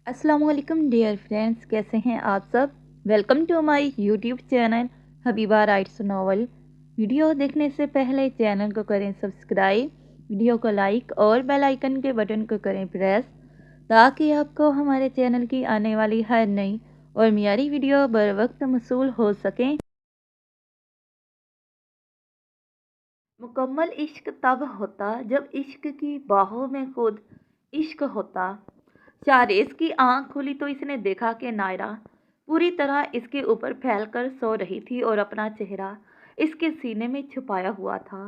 अस्सलाम वालेकुम dear friends, कैसे हैं आप सब। Welcome to my YouTube channel Habiba writes novel. Video देखने से पहले चैनल को करें सब्सक्राइब, वीडियो को लाइक और बेल आइकन के बटन को करें प्रेस, ताकि आपको हमारे चैनल की आने वाली हर नई और मियारी वीडियो बर वक्त मौसूल हो सकें। मुकम्मल इश्क तब होता जब इश्क की बाहों में खुद इश्क होता। शाहरेज की आंख खुली तो इसने देखा कि नायरा पूरी तरह इसके ऊपर फैलकर सो रही थी और अपना चेहरा इसके सीने में छुपाया हुआ था।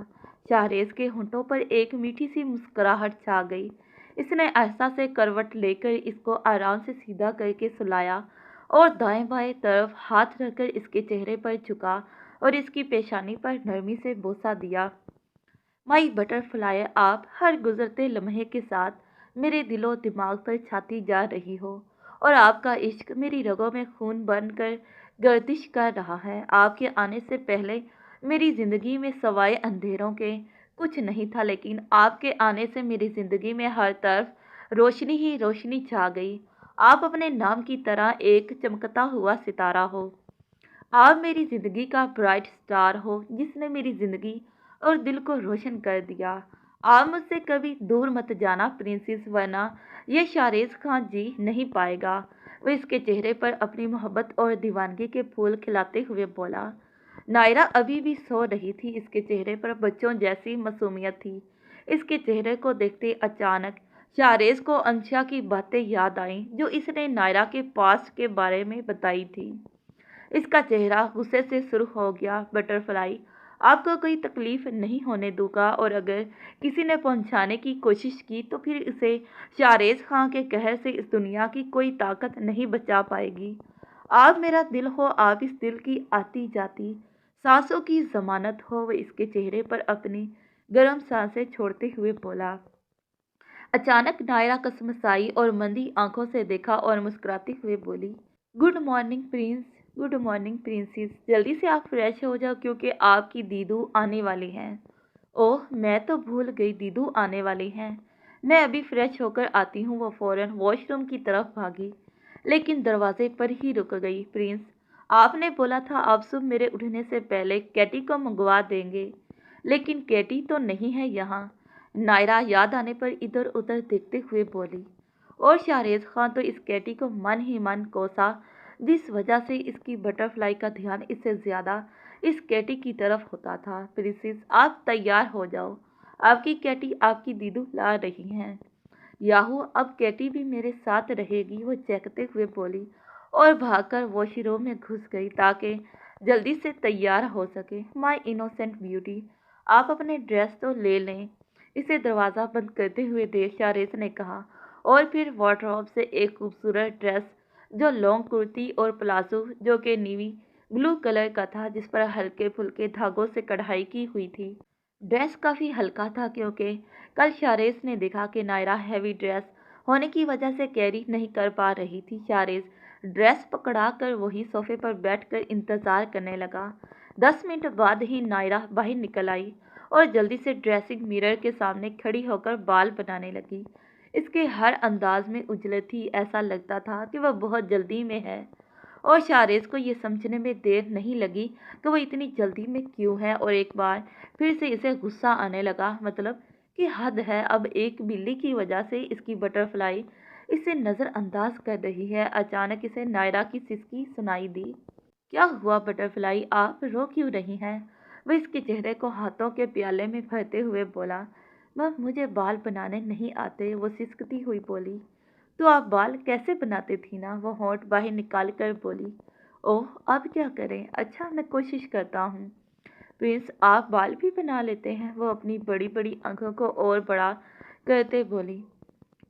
शाहरेज के होंठों पर एक मीठी सी मुस्कुराहट छा गई। इसने आहिस्ता से करवट लेकर इसको आराम से सीधा करके सुलाया और दाएं बाएं तरफ हाथ रखकर इसके चेहरे पर झुका और इसकी पेशानी पर नरमी से बोसा दिया। माई बटरफ्लाई, आप हर गुजरते लम्हे के साथ मेरे दिलो दिमाग पर छाती जा रही हो और आपका इश्क मेरी रगों में खून बनकर गर्दिश कर रहा है। आपके आने से पहले मेरी ज़िंदगी में सवाए अंधेरों के कुछ नहीं था, लेकिन आपके आने से मेरी ज़िंदगी में हर तरफ रोशनी ही रोशनी छा गई। आप अपने नाम की तरह एक चमकता हुआ सितारा हो। आप मेरी ज़िंदगी का ब्राइट स्टार हो जिसने मेरी ज़िंदगी और दिल को रोशन कर दिया। आप मुझसे कभी दूर मत जाना प्रिंसेस, वरना यह शाहरेज खान जी नहीं पाएगा। वो इसके चेहरे पर अपनी मोहब्बत और दीवानगी के फूल खिलाते हुए बोला। नायरा अभी भी सो रही थी। इसके चेहरे पर बच्चों जैसी मासूमियत थी। इसके चेहरे को देखते अचानक शाहरेज को अंशा की बातें याद आईं जो इसने नायरा के पास्ट के बारे में बताई थी। इसका चेहरा गुस्से से सुर्ख हो गया। बटरफ्लाई, आपको कोई तकलीफ नहीं होने दूंगा, और अगर किसी ने पहुंचाने की कोशिश की तो फिर इसे शाहरेज खां के कहर से इस दुनिया की कोई ताकत नहीं बचा पाएगी। आप मेरा दिल हो, आप इस दिल की आती जाती सांसों की जमानत हो। वह इसके चेहरे पर अपनी गर्म सांसें छोड़ते हुए बोला। अचानक नायरा कसमसाई और मंदी आंखों से देखा और मुस्कुराते हुए बोली, good morning Prince. Good morning princess, जल्दी से आप फ्रेश हो जाओ क्योंकि आपकी दीदू आने वाली हैं। ओह, मैं तो भूल गई, दीदू आने वाली हैं। मैं अभी फ्रेश होकर आती हूँ। वो फौरन वॉशरूम की तरफ भागी, लेकिन दरवाजे पर ही रुक गई। प्रिंस, आपने बोला था आप सुबह मेरे उठने से पहले कैटी को मंगवा देंगे, लेकिन कैटी तो नहीं है यहाँ। नायरा याद आने पर इधर उधर देखते हुए बोली, और शाहरेज खान तो इस कैटी को मन ही मन कोसा, जिस वजह से इसकी बटरफ्लाई का ध्यान इससे ज़्यादा इस कैटी की तरफ होता था। प्रिंसेस, आप तैयार हो जाओ, आपकी कैटी आपकी दीदू ला रही हैं। याहू, अब कैटी भी मेरे साथ रहेगी, वो चहकते हुए बोली और भागकर वॉशरूम में घुस गई ताकि जल्दी से तैयार हो सके। माय इनोसेंट ब्यूटी, आप अपने ड्रेस तो ले लें। इसे दरवाज़ा बंद करते हुए देव शाहरेज ने कहा, और फिर वार्डरोब से एक खूबसूरत ड्रेस जो लॉन्ग कुर्ती और प्लाजो जो कि नीवी ब्लू कलर का था, जिस पर हल्के फुल्के धागों से कढ़ाई की हुई थी। ड्रेस काफ़ी हल्का था क्योंकि कल शाहरेज ने देखा कि नायरा हैवी ड्रेस होने की वजह से कैरी नहीं कर पा रही थी। शाहरेज ड्रेस पकड़ा कर वही सोफे पर बैठकर इंतज़ार करने लगा। 10 मिनट बाद ही नायरा बाहर निकल आई और जल्दी से ड्रेसिंग मिरर के सामने खड़ी होकर बाल बनाने लगी। इसके हर अंदाज में उजलत थी, ऐसा लगता था कि वह बहुत जल्दी में है। और शाहरेज को ये समझने में देर नहीं लगी कि वह इतनी जल्दी में क्यों है, और एक बार फिर से इसे गुस्सा आने लगा। मतलब कि हद है, अब एक बिल्ली की वजह से इसकी बटरफ्लाई इसे नज़रअंदाज कर रही है। अचानक इसे नायरा की सिसकी सुनाई दी। क्या हुआ बटरफ्लाई, आप रो क्यों रही हैं? वह इसके चेहरे को हाथों के प्याले में भरते हुए बोला। वह, मुझे बाल बनाने नहीं आते, वो सिसकती हुई बोली। तो आप बाल कैसे बनाते थी ना? वो होंठ बाहर निकाल कर बोली। ओह, अब क्या करें? अच्छा, मैं कोशिश करता हूँ। प्रिंस, आप बाल भी बना लेते हैं? वो अपनी बड़ी बड़ी आंखों को और बड़ा करते बोली।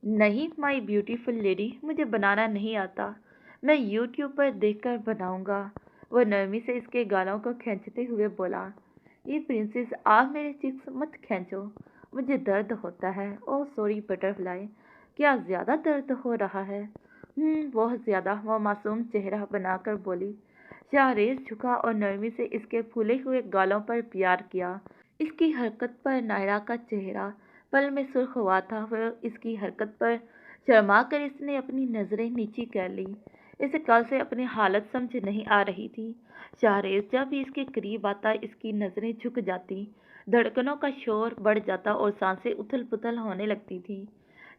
नहीं माई ब्यूटीफुल लेडी, मुझे बनाना नहीं आता, मैं यूट्यूब पर देखकर बनाऊंगा। वह नरमी से इसके गालों को खींचते हुए बोला। ये प्रिंसेस, आप मेरे चिक्स मत खींचो, मुझे दर्द होता है। ओह सॉरी बटरफ्लाई, क्या ज़्यादा दर्द हो रहा है? बहुत ज़्यादा, वो मासूम चेहरा बनाकर बोली। शाहरेज झुका और नरमी से इसके फूले हुए गालों पर प्यार किया। इसकी हरकत पर नायरा का चेहरा पल में सुर्ख हुआ था। वह इसकी हरकत पर शर्मा कर इसने अपनी नजरें नीची कर ली। इसे कल से अपनी हालत समझ नहीं आ रही थी। शाहरेज जब भी इसके करीब आता इसकी नजरें झुक जाती, धड़कनों का शोर बढ़ जाता और सांसें उथल पुथल होने लगती थी।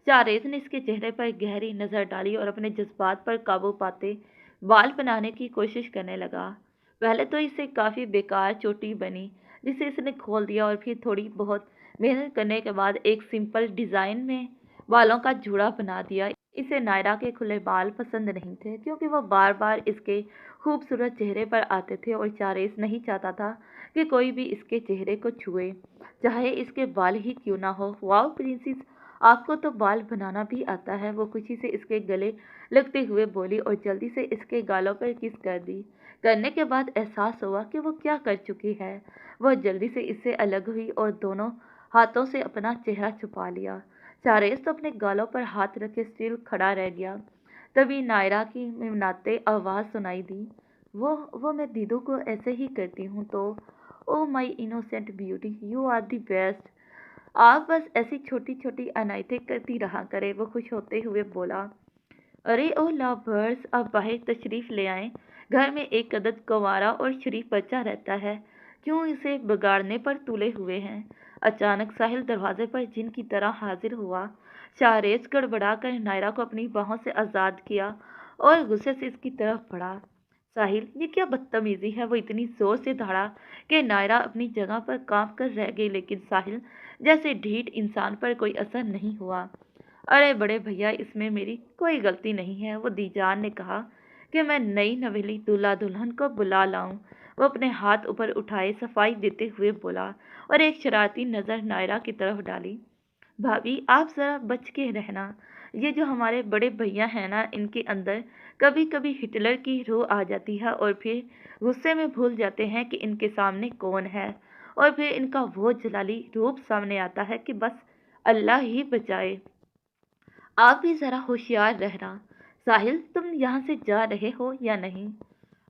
शाहरेज ने इसके चेहरे पर गहरी नजर डाली और अपने जज्बात पर काबू पाते बाल बनाने की कोशिश करने लगा। पहले तो इसे काफी बेकार चोटी बनी, जिसे इसने खोल दिया और फिर थोड़ी बहुत मेहनत करने के बाद एक सिंपल डिजाइन में बालों का जूड़ा बना दिया। इसे नायरा के खुले बाल पसंद नहीं थे, क्योंकि वो बार बार इसके खूबसूरत चेहरे पर आते थे और शाहरेज नहीं चाहता था कि कोई भी इसके चेहरे को छुए, चाहे इसके बाल ही क्यों ना हो। वाओ प्रिंसेस, आपको तो बाल बनाना भी आता है, वो खुशी से इसके गले लगते हुए बोली और जल्दी से इसके गालों पर किस कर दी। करने के बाद एहसास हुआ कि वो क्या कर चुकी है। वह जल्दी से इससे अलग हुई और दोनों हाथों से अपना चेहरा छुपा लिया। शाहरेज तो अपने गालों पर हाथ रखे स्टिल खड़ा रह गया। तभी नायरा की मिननाते आवाज़ सुनाई दी, वो मैं दीदू को ऐसे ही करती हूँ तो। Oh my innocent beauty, you are the best. आप बस ऐसी छोटी छोटी अनायतें करती रहा करे, वो खुश होते हुए बोला। अरे ओ लवर्स, अब बाहर तशरीफ ले आए। घर में एक अदद गंवारा और शरीफ बच्चा रहता है, क्यों इसे बिगाड़ने पर तुले हुए हैं। अचानक साहिल दरवाजे पर जिन की तरह हाजिर हुआ। शाहरेज गड़बड़ा कर नायरा को अपनी बाहों से आज़ाद किया और गुस्से से इसकी तरफ बढ़ा। साहिल, ये क्या बदतमीजी है। वो इतनी जोर से दौड़ा कि नायरा अपनी जगह पर कांप कर रह गई, लेकिन साहिल जैसे ढीठ इंसान पर कोई असर नहीं हुआ। अरे बड़े भैया, इसमें मेरी कोई गलती नहीं है, वो दीजान ने कहा कि मैं नई नवेली दूल्हा दुल्हन को बुला लाऊं। वो अपने हाथ ऊपर उठाए सफाई देते हुए बोला और एक शरारती नज़र नायरा की तरफ डाली। भाभी, आप ज़रा बच के रहना। ये जो हमारे बड़े भैया हैं ना, इनके अंदर कभी कभी हिटलर की रूह आ जाती है और फिर गुस्से में भूल जाते हैं कि इनके सामने कौन है, और फिर इनका वो जलाली रूप सामने आता है कि बस अल्लाह ही बचाए। आप भी ज़रा होशियार रहना। साहिल, तुम यहाँ से जा रहे हो या नहीं?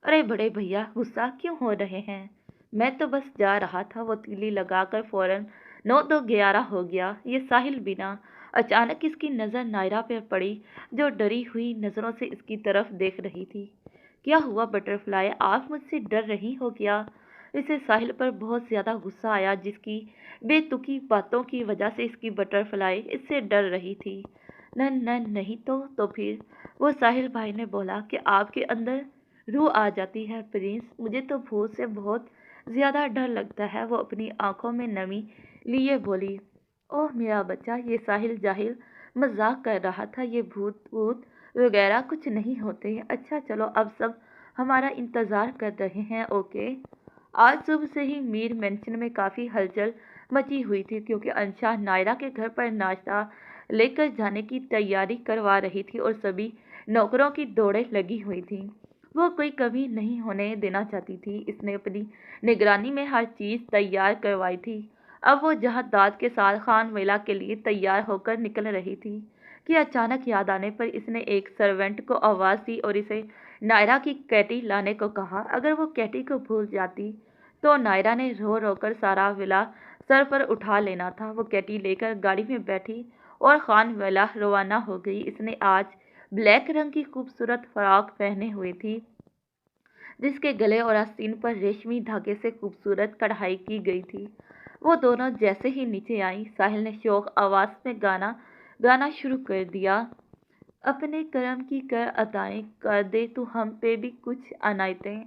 अरे बड़े भैया, गुस्सा क्यों हो रहे हैं? मैं तो बस जा रहा था। वो तीली लगाकर फौरन 9-2-11 हो गया। ये साहिल बिना। अचानक इसकी नज़र नायरा पर पड़ी, जो डरी हुई नज़रों से इसकी तरफ देख रही थी। क्या हुआ बटरफ्लाई, आप मुझसे डर रही हो क्या? इसे साहिल पर बहुत ज़्यादा गुस्सा आया, जिसकी बेतुकी बातों की वजह से इसकी बटरफ्लाई इससे डर रही थी। न न नहीं तो फिर? वो साहिल भाई ने बोला कि आपके अंदर रूह आ जाती है प्रिंस। मुझे तो भूत से बहुत ज़्यादा डर लगता है। वो अपनी आंखों में नमी लिए बोली। ओह मेरा बच्चा, ये साहिल जाहिल मजाक कर रहा था। ये भूत भूत वगैरह कुछ नहीं होते। अच्छा चलो, अब सब हमारा इंतज़ार कर रहे हैं। ओके। आज सुबह से ही मीर मेंशन में काफ़ी हलचल मची हुई थी, क्योंकि अंशा नायरा के घर पर नाश्ता लेकर जाने की तैयारी करवा रही थी और सभी नौकरों की दौड़ें लगी हुई थी। वो कोई कमी नहीं होने देना चाहती थी। इसने अपनी निगरानी में हर चीज़ तैयार करवाई थी। अब वो जहाँ दाद के साथ खान मेला के लिए तैयार होकर निकल रही थी कि अचानक याद आने पर इसने एक सर्वेंट को आवाज़ दी और इसे नायरा की कैटी लाने को कहा। अगर वो कैटी को भूल जाती तो नायरा ने रो रो कर सारा विला सर पर उठा लेना था। वो कैटी लेकर गाड़ी में बैठी और खान वाला रवाना हो गई। इसने आज ब्लैक रंग की खूबसूरत फ्रॉक पहने हुई थी, जिसके गले और आस्तीन पर रेशमी धागे से खूबसूरत कढ़ाई की गई थी। वो दोनों जैसे ही नीचे आई, साहिल ने शौक आवाज़ में गाना शुरू कर दिया। अपने कर्म की कर अदाएं, कर दे तू हम पे भी कुछ अनायतें।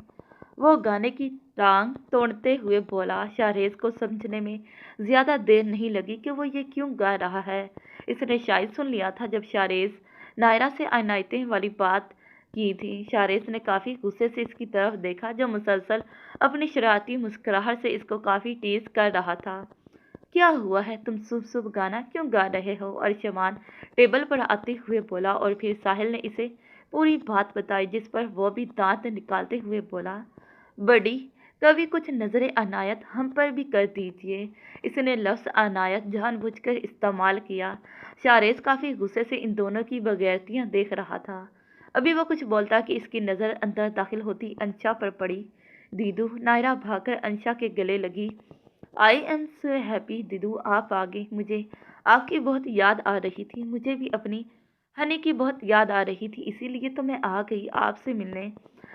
वो गाने की टांग तोड़ते हुए बोला। शाहरेज को समझने में ज़्यादा देर नहीं लगी कि वो ये क्यों गा रहा है। इसने शायद सुन लिया था जब शाहरेज नायरा से अनायतें वाली बात की थी। शाहरेज ने काफ़ी गुस्से से इसकी तरफ देखा, जो मुसलसल अपनी शरारती मुस्कुराहट से इसको काफ़ी टीज कर रहा था। क्या हुआ है, तुम सुबह सुबह गाना क्यों गा रहे हो? अर्शमान टेबल पर आते हुए बोला और फिर साहिल ने इसे पूरी बात बताई, जिस पर वो भी दांत निकालते हुए बोला। बड़ी, कभी कुछ नजर अनायत हम पर भी कर दीजिए। इसने लफ्ज़ अनायत जानबूझकर इस्तेमाल किया। शाहरेज काफ़ी गुस्से से इन दोनों की बगैरतियाँ देख रहा था। अभी वो कुछ बोलता कि इसकी नज़र अंदर दाखिल होती अंशा पर पड़ी। दीदू, नायरा भागकर अंशा के गले लगी। आई एम सो हैप्पी दीदू, आप आ गए। मुझे आपकी बहुत याद आ रही थी। मुझे भी अपनी हनी की बहुत याद आ रही थी, इसीलिए तो मैं आ गई आपसे मिलने।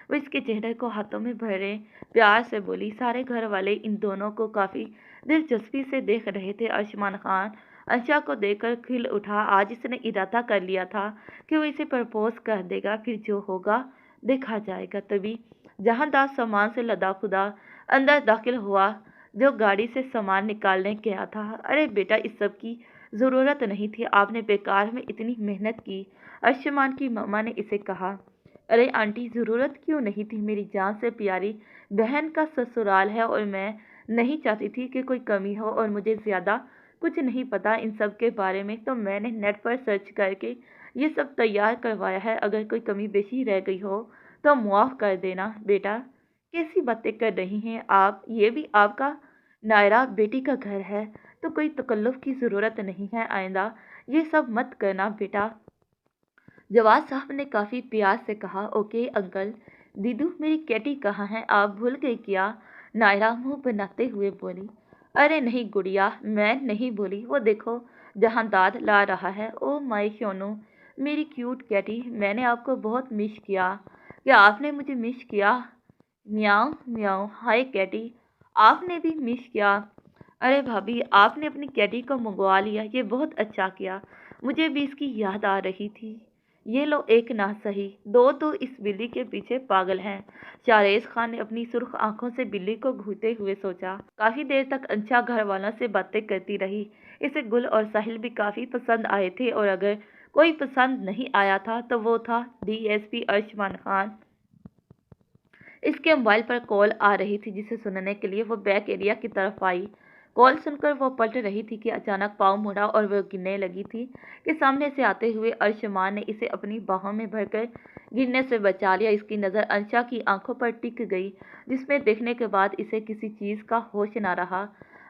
वो इसके चेहरे को हाथों में भरे प्यार से बोली। सारे घर वाले इन दोनों को काफ़ी दिलचस्पी से देख रहे थे। आयुष्मान खान अंशा को देखकर खिल उठा। आज इसने इरादा कर लिया था कि वो इसे प्रपोज कर देगा, फिर जो होगा देखा जाएगा। तभी जहांदार सामान से लदा खुदा अंदर दाखिल हुआ, जो गाड़ी से सामान निकालने गया था। अरे बेटा, इस सब की ज़रूरत नहीं थी, आपने बेकार में इतनी मेहनत की, आयुष्मान की मम्मा ने इसे कहा। अरे आंटी, ज़रूरत क्यों नहीं थी, मेरी जान से प्यारी बहन का ससुराल है और मैं नहीं चाहती थी कि कोई कमी हो, और मुझे ज़्यादा कुछ नहीं पता इन सब के बारे में, तो मैंने नेट पर सर्च करके ये सब तैयार करवाया है। अगर कोई कमी बेशी रह गई हो तो मुआफ़ कर देना। बेटा, कैसी बातें कर रही हैं आप, ये भी आपका नायरा बेटी का घर है, तो कोई तकल्लुफ़ की ज़रूरत नहीं है। आइंदा ये सब मत करना बेटा। जवाद साहब ने काफ़ी प्यार से कहा। Okay uncle. दीदू, मेरी कैटी कहाँ है, आप भूल गई क्या? नायरा मुंह बनाते हुए बोली। अरे नहीं गुड़िया, मैं नहीं बोली, वो देखो जहांदार ला रहा है। ओ माय सोनू, मेरी क्यूट कैटी, मैंने आपको बहुत मिस किया। क्या आपने मुझे मिस किया? म्याऊं म्याऊं। हाय कैटी, आपने भी मिस किया। अरे भाभी, आपने अपनी कैटी को मंगवा लिया, ये बहुत अच्छा किया, मुझे भी इसकी याद आ रही थी। ये लो एक ना सही, दो तो इस बिल्ली के पीछे पागल हैं। शारेज खान ने अपनी सुर्ख आंखों से बिल्ली को घूरते हुए सोचा। काफी देर तक अंशा घर वालों से बातें करती रही। इसे गुल और साहिल भी काफी पसंद आए थे, और अगर कोई पसंद नहीं आया था तो वो था डीएसपी आयुष्मान खान। इसके मोबाइल पर कॉल आ रही थी, जिसे सुनने के लिए वो बैक एरिया की तरफ आई। कॉल सुनकर वो पलट रही थी कि अचानक पाँव मुड़ा और वो गिरने लगी थी कि सामने से आते हुए अर्शमान ने इसे अपनी बाहों में भरकर गिरने से बचा लिया। इसकी नज़र अंशा की आंखों पर टिक गई, जिसमें देखने के बाद इसे किसी चीज़ का होश ना रहा।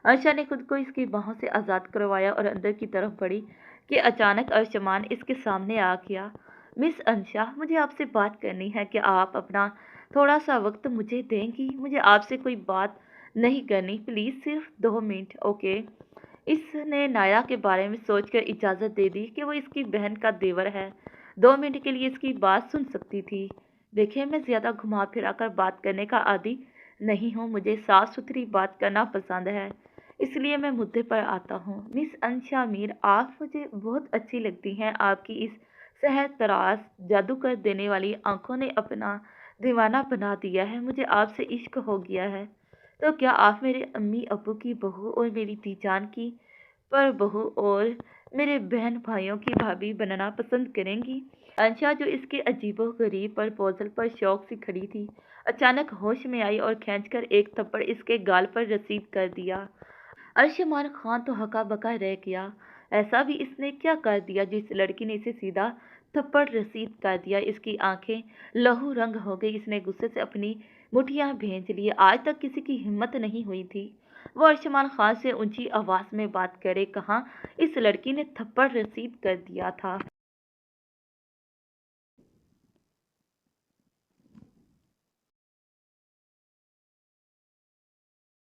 अंशा ने खुद को इसकी बाहों से आज़ाद करवाया और अंदर की तरफ बढ़ी कि अचानक अर्शमान इसके सामने आ गया। मिस अंशा, मुझे आपसे बात करनी है, कि आप अपना थोड़ा सा वक्त मुझे देंगी? मुझे आपसे कोई बात नहीं करनी, प्लीज़ सिर्फ 2 मिनट। ओके। इसने नायरा के बारे में सोचकर इजाज़त दे दी कि वो इसकी बहन का देवर है, 2 मिनट के लिए इसकी बात सुन सकती थी। देखिए, मैं ज़्यादा घुमा फिरा कर बात करने का आदी नहीं हूँ, मुझे साफ सुथरी बात करना पसंद है, इसलिए मैं मुद्दे पर आता हूँ। मिस अंशा मीर, आप मुझे बहुत अच्छी लगती हैं। आपकी इस सहर तराश जादू कर देने वाली आंखों ने अपना दीवाना बना दिया है, मुझे आपसे इश्क हो गया है। तो क्या आप मेरे अम्मी अब्बू की बहू और मेरी तीजान की पर बहू और मेरे बहन भाइयों की भाभी बनना पसंद करेंगी? अंशा, जो इसके अजीबो गरीब प्रपोजल पर शौक से खड़ी थी, अचानक होश में आई और खींचकर एक थप्पड़ इसके गाल पर रसीद कर दिया। अर्शमान खान तो हका बका रह गया। ऐसा भी इसने क्या कर दिया जिस लड़की ने इसे सीधा थप्पड़ रसीद कर दिया? इसकी आंखें लहू रंग हो गई। इसने गुस्से से अपनी मुठियां भींच ली। आज तक किसी की हिम्मत नहीं हुई थी वो अर्शमान खान से ऊंची आवाज में बात करे। कहाँ इस लड़की ने थप्पड़ रसीद कर दिया था?